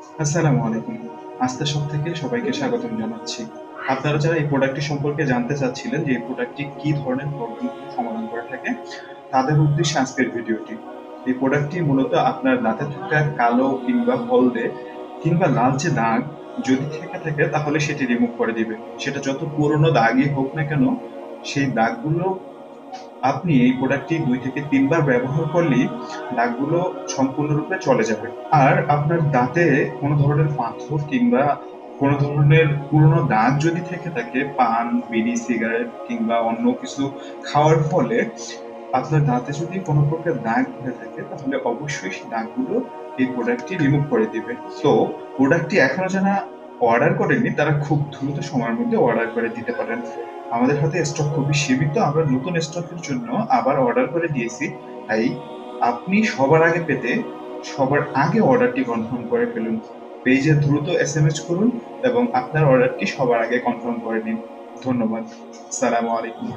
আসসালামু আলাইকুম। আস্থা শপ থেকে সবাইকে স্বাগতম জানাচ্ছি। আপনারা যারা এই প্রোডাক্টটি সম্পর্কে জানতে চাচ্ছিলেন যে এই প্রোডাক্টটি কি ধরনের প্রবলেমগুলো সমাধান করে থাকে, তাদের উদ্দেশ্যে আজকের ভিডিওটি। এই প্রোডাক্টটি মূলত আপনার দাঁতে থাকা কালো কিংবা হলদে কিংবা লালচে দাগ যদি থেকে থাকে তাহলে সেটি রিমুভ করে দিবে। সেটা যত পুরনো দাগই হোক না কেন, সেই দাগগুলো আপনি এই প্রোডাক্টটি ২ থেকে ৩ বার ব্যবহার করলেই দাগগুলো সম্পূর্ণরূপে চলে যাবে। আর আপনার দাঁতে কোনো ধরনের পাথর কিংবা কোনো ধরনের পুরনো দাগ যদি থেকে থাকে পান, বিড়ি, সিগারেট কিংবা অন্য কিছু খাওয়ার ফলে আপনার দাঁতে যদি কোনো প্রকার দাগ হয়ে থাকে তাহলে অবশ্যই সেই দাগগুলো এই প্রোডাক্টটি রিমুভ করে দিবে। তো প্রোডাক্টটি এখনো যারা অর্ডার করেননি তারা খুব দ্রুত সময়ের মধ্যে অর্ডার করে দিতে পারেন। আমাদের হাতে স্টক খুবই সীমিত। আমরা নতুন স্টকের জন্য আবার অর্ডার করে দিয়েছি। তাই আপনি সবার আগে পেতে সবার আগে অর্ডারটি কনফার্ম করে ফেলুন। পেজে দ্রুত এসএমএস করুন এবং আপনার অর্ডারটি সবার আগে কনফার্ম করে নিন। ধন্যবাদ। আসসালামু আলাইকুম।